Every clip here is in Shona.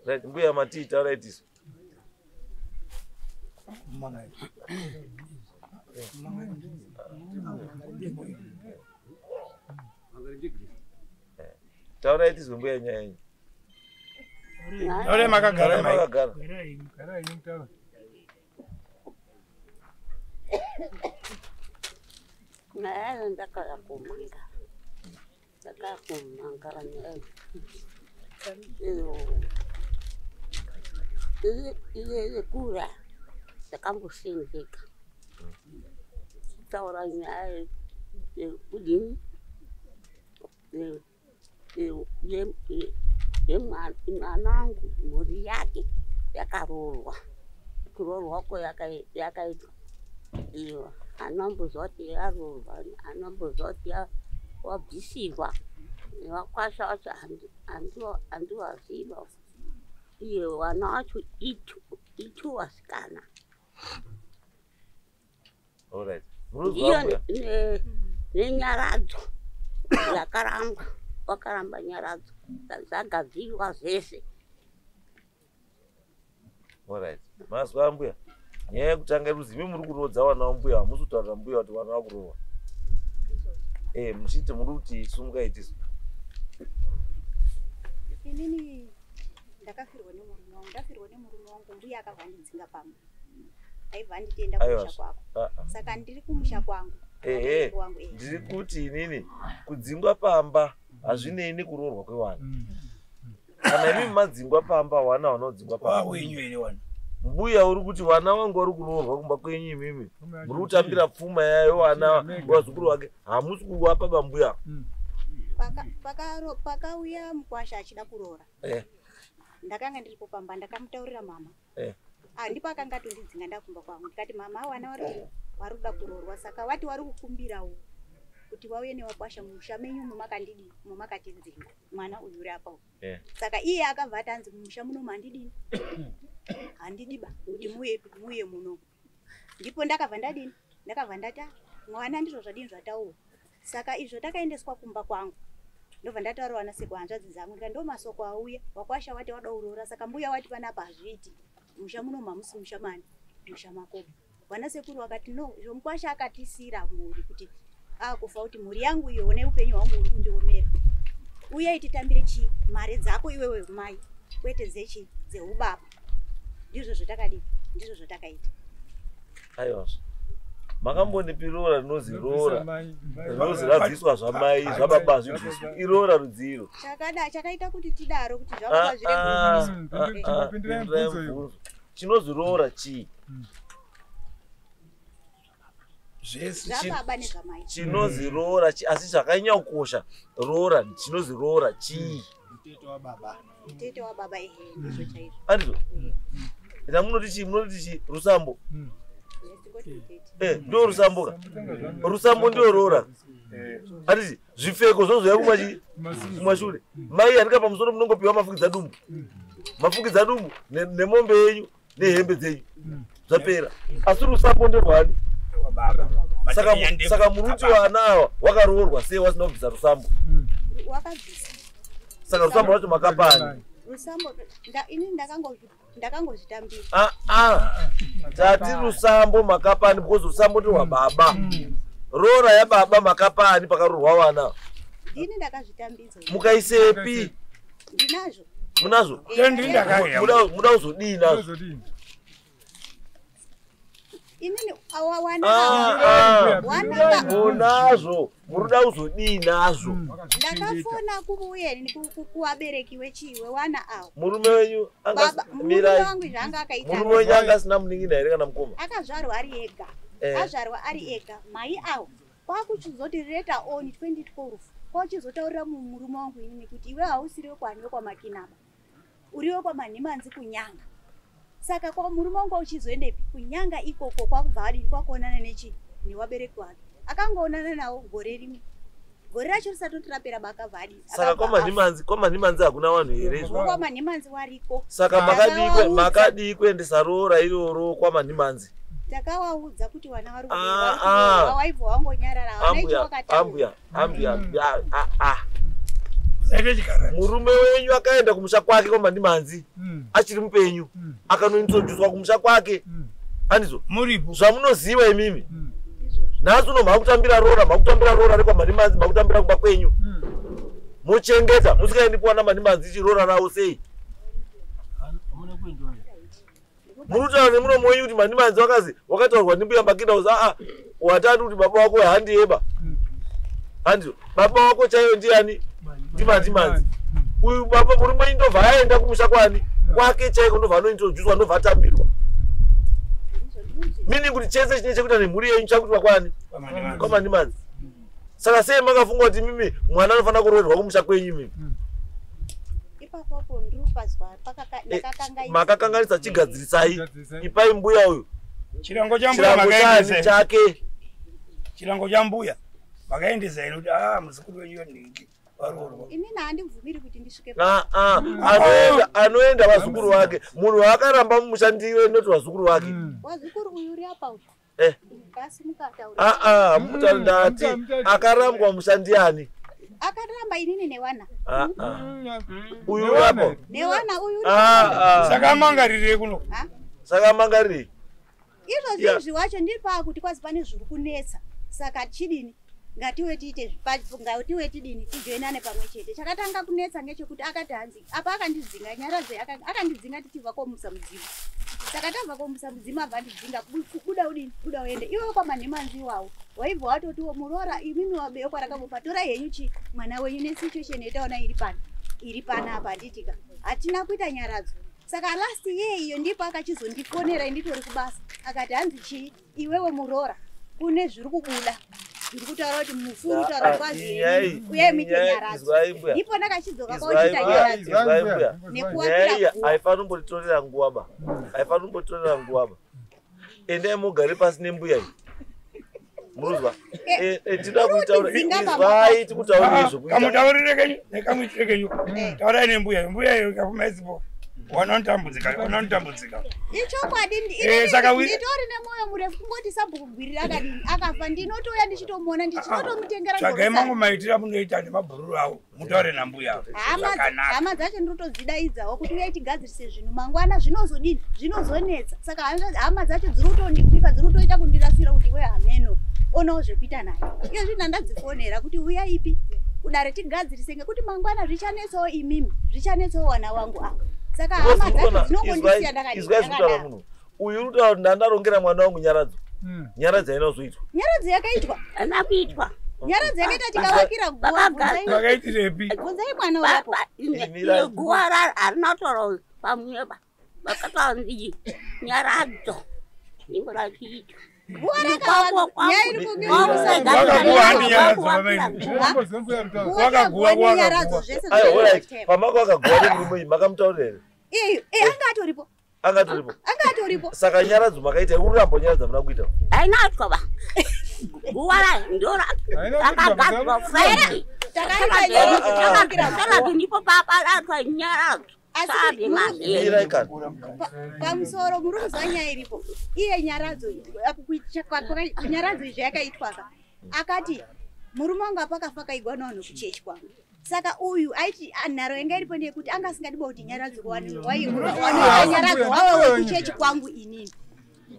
Right, mbuya matita right iso. Taura iti mbuya nyanya. Ore makagara mai. Nah, ndakala kumanga. Ndakala kumanga ranya. Ile kura. Ndakamboshindika. Taura nyaya kudini. Mwanangu mhuri yake yakarorwa. Kurorwa ko yakaitwa. Iyo anambozoti yarorwa, anambozoti wabvisirwa. Wakwasha wacho andiwaziva. Iyo wana wacho itu wasikana. Alright. Iyo nenyaradzo yakaramba. Wakaramba nyaradzo. Zagadzirwa zvese. Alright. Mazwa mbuya. Nyaya yekutanga ruzivi muri kurodza wana wambuya hamusi kutaurira mbuya kuti wana wakurohwa. Muchiti muri kuti sungaitiso. Inini ndakafirwa nemurume wangu, ndafirwa nemurume wangu mbuya akabva andidzinga pamba. Aibva anditenda kumusha kwako. Saka ndiri kumusha kwangu. Ndiri kuti inini kudzingwa pamba hazvinei nekuroorwa kwewana. Kana imi madzingwa pamba wana wanodzingwa pamba. Wenyu ere wana. Mbuya uri kuti wana wangu wari kuroorwa kumba kwenyu imimi. Muri kutambira pfuma yayo wana wazukuru wake hamusi kuwapa bambuya. Pakauya mukwasha achida kuroora. Ndakanga ndiripo pamba ndakamutaurira mama. Ndipo akanga atondidzinga ndakumba kwangu. Ndikati mama wana vari kuda kuroorwa saka wati wari kukumbirawo kuti wauye newakwasha mumusha menyu mumakatidzinga mwana uyu uri apa. Saka iye akabva atanzi mumusha muno mandidini. Handidiba kuti muye muno. Ndipo ndakabva ndadini? Ndakabva ndata mwana ndizvo zvadini zvatawo. Saka izvo takaendeswa kumba kwangu. Ndobva ndataura wana seko hanzvadzi dzangu ndika ndo masoko auya wakwasha wati wada urora saka mbuya wati panapa hazviiti. Musha muno mamusi musha mani musha makopo. Wana sekuru wakati no zvomukwasha akatisira muri kuti kufa kuti muri yangu iyo neupenyu hwangu uri kundiomera. Uya ititambire mare dzako iwewe mai kwete dzeubaba. Ndizvo zvatakadi, ndizvo zvatakaita. Aiwa. Makambondipirora rinozi rora. Rinozi radziswa zvamai zvababa zvibviswa. Irora rudziro. Chakaita kuti tidaro kuti zvababa zvire. Chinozi rora chi. Zvababa nezvamai. Chinozi rora asi zvakanyanya kukosha. Rora chinozi rora chi. Mtete wa baba ndizvo chaizvo. Andizvo. Ita munoti chi rusambo. Ndo rusambo ka. Rusambo ndio rora. Andizvi zvipfeko zvozoya kumashure. Mai andika pamusoro munongopiwa mafukidza dumbu. Mafukidza dumbu nemombe yenyu nehembe dzenyu. Zvapera. Asi rusambo nderwani. Saka muruti wanawa wakaroorwa sei wasina kubvisa rusambo. Wakabvisa. Saka rusambo rwacho makapani. Rusambo ini ndakangozvitambira. Tati rusambo makapani because rusambo ndirwa baba. Rora yababa makapani pakarorwa wana. Ini ndakazvitambidza. Mukaisepi? Ndinazvo. Munazvo? Muda uzodini nazvo? Inini wana munazvo muruda uzodini nazvo? Ndakafona kuuye kuwabereki wechiwe wana awo. Murume wenyu mirai wangu zvanga akaita. Murume wenyu angasina munin'ina here kana mukoma? Akazvarwa ari ega. Azvarwa ari ega. Mai awo kwakuchizoti reta on 2012 kwachizotaurira murume wangu inini kuti iwe hausiriwe kwani kwamakinaba. Uriwe kwamanhimanzi kunyanga. Saka kwa murume wangu uchizoendepi kunyanga ikoko kwakubva adini kwakuonana newabereki wake. Akangoonana nawo gore rimwe. Gore racho risati rapera bakabva adini. Saka kwamanhimanzi hakuna vanhu here izvo? Kwamanhimanzi wariko. Saka makadii kuendesa rora iroro kwamanhimanzi? Takawaudza kuti wana vari waibva wangonyarara. Ambuya. murume wenyu akaenda kumusha kwake kwa Mandimanzi achiri mupenyu akanointroducwa kumusha kwake andizo zvamunoziva imimi nhasi uno makutambira rora rekwa Mandimanzi makutambira kumba kwenyu muchengeta musikaendi kuwana Mandimanzi chirora rawo sei murutaura nemuromo wenyu kuti Mandimanzi wakataurwa ndimbuya Makinda uzi watatu kuti baba wako handiyeba handizo baba wako chaiyo ndiani Mandimanzi uyu baba murume ndobva aenda kumusha kwake chaiko ndobva anointroducwa ndobva atambirwa mini kuti chese chine chekuita nemhuri yenyu chakuitwa kwa Mandimanzi saka sei makafunga kuti mimi mwana anofanira kuroverwa kumusha kwenyu mimi makakanganisa chigadzirisai ipai mbuya uyu chirango chake chirango cha mbuya makaendesa ino kuti muzukuru wenyu ndingi varorwa inini handibvumiri kuti ndisvike anoenda vazukuru vake munhu akaramba mumushandiwe noti vazukuru vake wazukuru uyu uri apa kasi ndati akarambwa mushandiani akaramba inini newana uyu apo newana uyu saka mangarirei kuno saka mangarirei izvozvizvi wacho ndiri paakuti kwazi pane zviri kunetsa saka chidini ngatiwe tidini tijoinane pamwe chete chakatanga kunetsa ngechekuti akati hanzi apa akandidzinga nyaradze akandidzinga tichibva komusa mudzimu saka tabva komusa mudzimu abva ndidzinga buda udini buda uende iwe kwaMandimanzi iwawo waibva watotiwo murora imimi wabeekwa rakamupa tora henyu mwana wenyu nesituation yetaona iri pana apa nditika hatina kuita nyaradzo saka last year iyo ndipo akachizondifonera inditori kubasa akati hanzi chii iwewe murora kune zviri kubuda ndiri kutaura kuti mufuru taura kwazi uye mite nyaradzo ndipo ndakachidzoka kwaochita nyaradzo nekuwapira haifani kumbotitorera nguva ba endai mugare pasi nembuya iyi muruzwa tida kuitaura izvai tikutaurire zvokuita kamutaurire kenyu nekamuitire kenyu taurai nembuya iyo ikapumaizipo wanotambudzika ichokwadi nditori nemwoyo murefu kungoti sabhukugwirira akadini akafa ndinotoya ndichitomuona ndichinotomutengera tsvagai mangu maitira munoita nemabhururu avo mutaure nambuya hama dzacho ndinotodzidaidzawo kuti uye tigadzirise zvinhu mangwana zvinozodini zvinozonetsa saka hama dzacho dzirikutondipika dzirikutoita kundirasira kuti we hameno onawo zvekuita naye iyo zvinhu handadzifonera kuti uya ipi kudare tigadzirise ngekuti mangwana zvichanetsawo imimi zvichanetsawo wana wangu apa saka hama dzacho dzinongondisiya ndakadakutaura munhu uyu urikutaura kuti ndandarongera mwana wangu nyaradzo nyaradzi haina kuzoitwa nyaradzi yakaitwa ana kuitwa nyaradzi yakaita tikavakira vakaitirei gunzai mwana wapo guwa harinatora pamunyeba vakatanzi nyaradzo ingo rachiitwa pamako akaguwa nemurume makamutaurira angatoripo saka nyaradzo makaita urambo nyaradza muna kuita ainatwa va guwa ndora akagadzwa feri takati ndipo papadatwa nyaradzo pamusoro murikuziva nyaya iripo iye nyaradzo izvi yakaitwaka akati murume wangu apa akafa kaigwa navanhu kuchechi kwangu saka uyu aiti nharo yanga iripo ndeyekuti anga asingadiba kuti nyaradzo nyaradzo wawe wekuchechi kwangu inini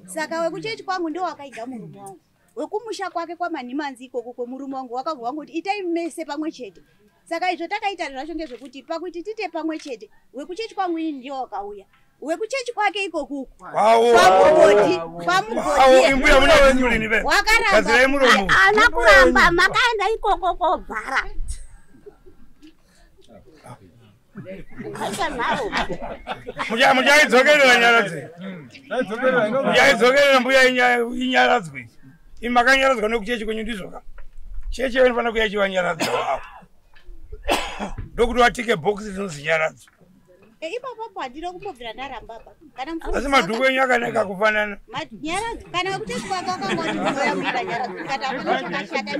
saka wekuchechi kwangu ndo wakaiga murume wangu wekumusha kwake kwaMandimanzi ikoko kwemurume wangu wakabva wangu kuti itai mese pamwe chete saka izvo takaita zvacho ngezvekuti pakuti tite pamwe chete wekuchechi kwangu ini ndiyo wakauya wekuchechi kwake ikokuku ana kuramba makaenda ikoko kobhara muchaidzokerera nyaradzi muchaidzokerera mbuya inyaradzwi imakanyaradzwa nekuchechi kwenyu ndizvoka chechi inofanira kuya chivanyaradzwa ndokuti watike bhokisi rinozi nyaradzo ipapapo handina kumbobvira ndarambapa asi madhuku enyu akaneka kufanana kana wekuchechi kwake wakangoti munoyamuita nyaradzo kati apana chakashata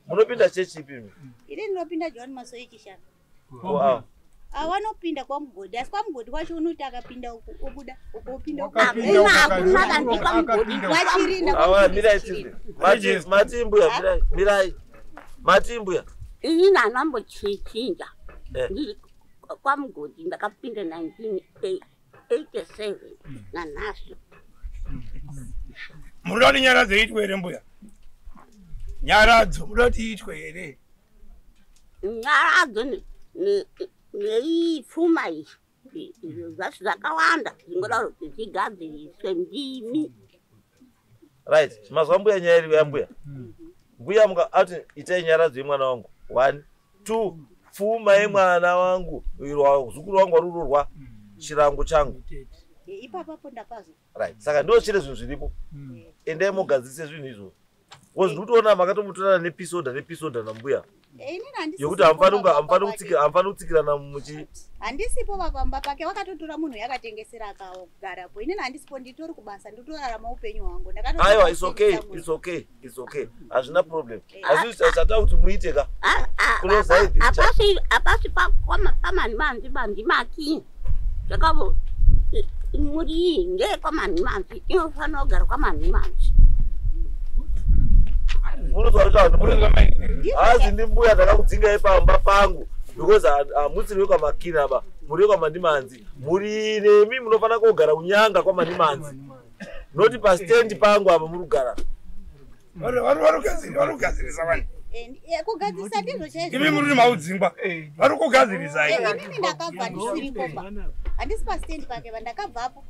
munopinda chechi ipi ini ndinopinda John Masoyi Chishana awanopinda kwamugodi asi kwamugodi kwacho unoti akapinda obuda ukopinda mirai matimbuya Inina nambo chichinja. Kwa mgodi ndakapinda 1987 na naso. Murati nyaradzo itwe ere mbuya. Nyaradzo murati itwe ere. Nyaradzo ni fuma iyi. Zvakawanda zvingodaro zvichigadziriswe ndimi. Right, mazwa mbuya nyaya iri yambuya. Mbuya muka ati itai nyaradzo yemwana wangu. 1 2 pfuma yemwana wangu zukuru wangu warururwa chirango changu. Ipapapo ndakazwa. Right, saka ndo chire zvinhu zviripo. Endai mogadzise zvinhu izvo. Wozi ndikutoona makatomutorana nepisodha nambuya. Yokuti hamfani kutsikirana muchi. Handisipo vapamba pake wakatotora munhu yakatengesera akagarapo. Inini handisipo nditori kubasa nditorarama upenyu hwangu. Aiwa, it's okay. Hazvina problem. Asi chata kuti muite ka. Apasi pamanimanzi bandimaki. Zvakavo muri ngekwamanimanzi inofanira kugara kwamanimanzi. Hazi ndimbuya ndakakudzingai pamba pangu because hamutsiriwe kwamakina ba muri kwamandimanzi muri nemi munofana kugara kunyanga kwamandimanzi noti pastendi pangu apa muri kugara varikugadzirisa vani kugadzirisa ndizvo chaizvo imi muri maudzingwa varikugadzirisa inini ndakabva ndisirikomba handisi pastendi pake vandakabvapo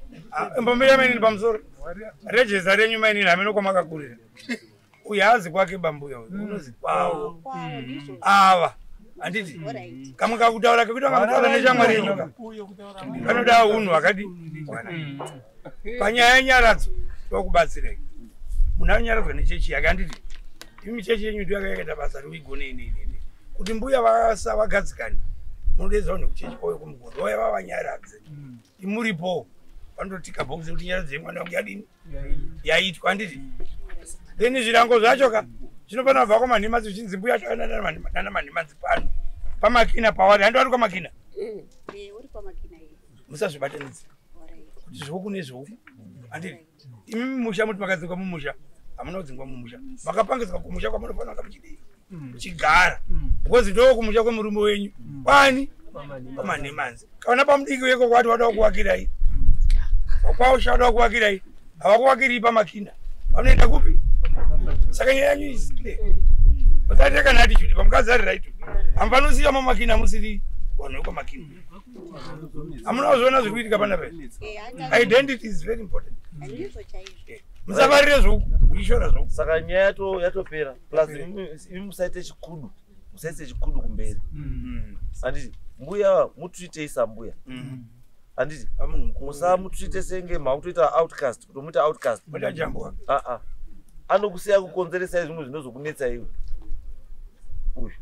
mbomira mainini pamusoro rejesa renyu mainini hameno kwamakakurira uyazi kwake bambuya unozi kwawo ava handiti kamwe kakutaura kekuita kakutaura nechamwari yenyoka kanoda unhu wakadi panyaya yenyaradzo tokubatsirei munhu anyaradzwa nechechi yake handiti imi chechi yenyu ndo yakayakaita basa riuigone inini kuti mbuya vasa vagadzikani munodedzawo nekuchechi kwauye kumugondo waya vavanyaradze imuripo vanototika bhokisi kuti nyaradze yemwana wangu yadini yaitwa handiti then zvirango zvacho ka zvinofana kubva kwamanhimanzi zvichinzi mbuya yacho nana manhimanzi pano pamakina pawari handi wari kwamakina musazvibatanidzi kuti zvoku nezvoku handiti imi mumusha muti makadzingwa mumusha hamuna kudzingwa mumusha makapangidzwa kumusha kwamunofanira kunga muchidii muchigara because ndo kumusha kwemurume wenyu kwani pamanhimanzi kana pamudiki weko kwati wada kuwakirai wakwausha wada kuwakirai havakuwakiri pamakina vanoenda kupi saka nyaya yanyu izile usateka natitude pamukazari raitu hamfanosiya mamakina musiri vanhu vekwamakina hamuna kuzviona zviri kuitika panapa identity is very important musavarire zvoku kuishora zvoku saka nyaya yatopera plus imi musaite chikudu kumberi handiti mbuya mutuitei sambuya handiti musamutuite senge mautoita outcast kuti muita outcast mutajambwa anokusiya kukonzeresai zvimwe zvinozokunetsai iwe uyu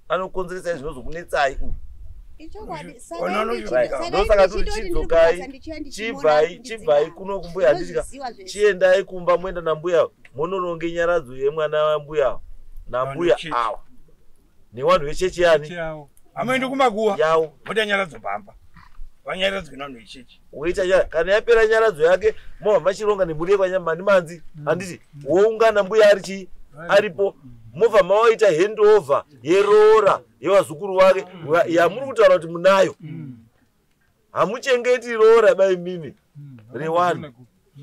anokukonzeresai zvinozokunetsai uyu ndosaka turi chidzokai chibvai kuno kumbuya handitika chiendai kumba moenda nambuya monoronge nyaradzo yemwana wambuya nambuya awa nevanhu vechechi yani hamoendi kumakuwa yawo moita nyaradzo pamba vanyaradzo nevanhu vechechi uita kana yapera nyaradzo yake mobva machironga nemhuri yekwanyamanimanzi handiti woungana mbuya aripo mobva mawaita handover yerora yevazukuru wake yamuri kutaura kuti munayo hamuchengeti rora bai mimi rewani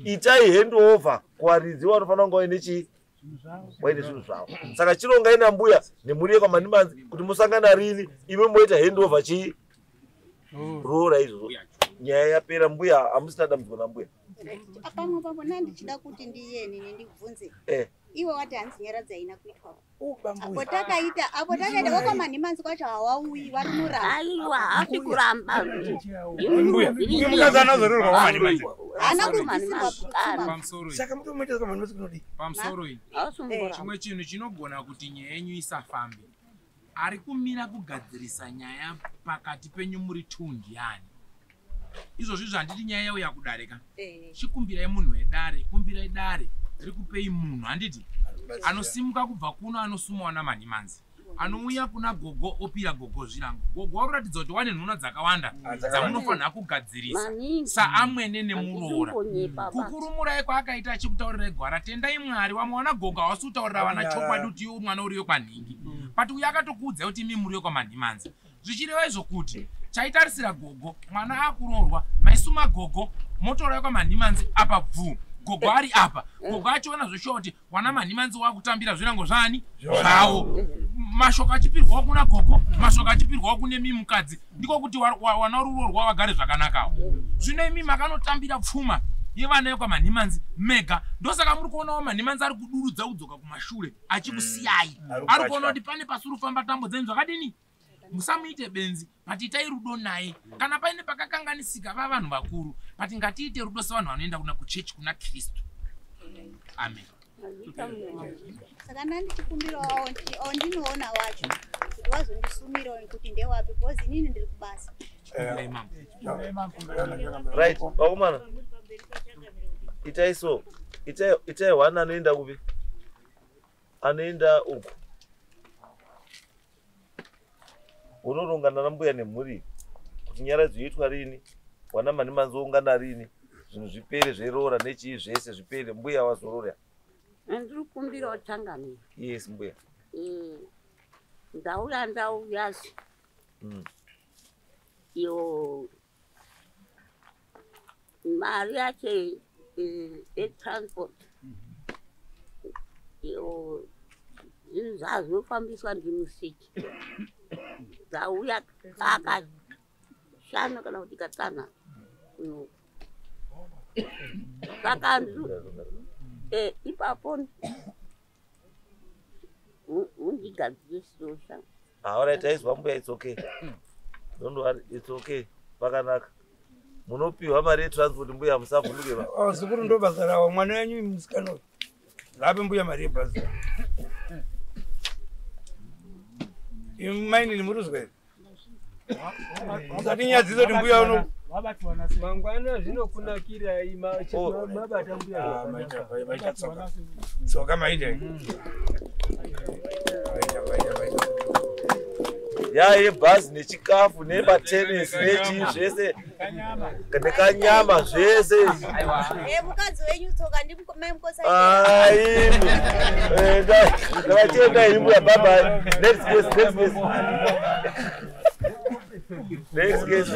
itai handover kuwaridzi vanofanira kunga waine chii waine zvinhu zvavo saka chirongai nambuya nemhuri yekwamanimanzi kuti musangana rini imi moita handover chii rora izvozvo nyaya yapera mbuya hamusina dambudziko nambuya pamwe pamwe nandichida kuti ndiyeni nendibvunze iwe wati hanzi nyaradzi haina kuitwapo apo takaita wakwamanhimanzi kwacho hawauyi vari muramba aiwa hafi kuramba mbuya mukazana zororwa kwamanhimanzi hana kuisirwa saka mutomoita kwamanhimanzi kunodii pamusoro iyi chimwe chinhu chinogona kuti nyaya yenyu isafambe ari kumira kugadzirisa nyaya pakati penyu muri tundiani izvozvi zvanditi nyaya yauya kudarika chikumbirai munhu wedare kumbirai dare rikupei munhu handiti anosimuka kubva kuno anosumawo namanhimanzi anouya kuna gogo opira gogo zvirango. Gogo wakuratidza kuti wane nhuna dzakawanda dzamunofanira kugadzirisa saamwene nemuroora. Kukurumurai kwaakaita achikutaurirai gwara, tendai Mwari, wamaona gogo hawasi kutaurira vana chokwadi kuti iwe mwana uriyo kwanhingi. But uyo akatokuudzai kuti imi muriyo kwamanhimanzi. Zvichireva izvo kuti chaitarisira gogo mwana akuroorwa maisuma gogo motorai kwamanhimanzi apa bvu. Gogo ari apa, gogo achiona zvoshuwa kuti wana manhimanzi wakutambira zvirango zvani zvawo. Mashoko achipirwa kuna gogo, mashoko achipirwa kune mimi mukadzi, ndiko kuti wana ruroorwa wagare zvakanakawo. Zvino imi makanotambira pfuma yevana yekwamanhimanzi mega, ndosaka muri kuonawo manhimanzi ari kudurudza kudzoka kumashure achikusiyai. Ari kuona kuti pane pasuri kufamba tambo dzenyu zvakadini. Musamuite benzi, patiitai rudo naye. Kana paine pakakanganisika vavanhu vakuru, pati ngatiite rudo savanhu vanoenda kuna kuchechi kuna Kristu. Amen. Saka ndichikumbirawo ndinoona wacho kuti wazondisumirawo kuti ndewapi because inini ndiri kubasa. Right, vakomana. Itai so. Itai wana anoenda kupi? Anoenda uku. Unorongana nambuya nemhuri kuti nyara dzinoitwa rini, wana manhimanzi oungana rini, zvinhu zvipere zveroora nechii zvese zvipere. Mbuya wazorora. Ndiri kumbirawo tsangamira. Yes, mbuya. Ndauya yo mari yacho etransport yo zvinhu zvazvinofambiswa ndimusiki dzauya kakashanu kana kuti katana saka ipapo undigadzirisa. Alright, aizwa mbuya, it's okay. Don't worry, it's okay. Pakanaka. Munopiwa mari yetransport mbuya, musavhunduke va. Zikuru ndo basa rawo, mwana wenyu musikana. Lape mbuya mari yebasa. Imaini ni muruzwa here. Musati nyadzizo kuti mbuya uno mangwana zvinokunakira mabata mbuya tsoka maite yebhazi nechikafu nematenesi nechii zvese nekanyama zvese. Mukadzi wenyu tsoka ndimukosai. Ngavatienda imbuya baba. Next case.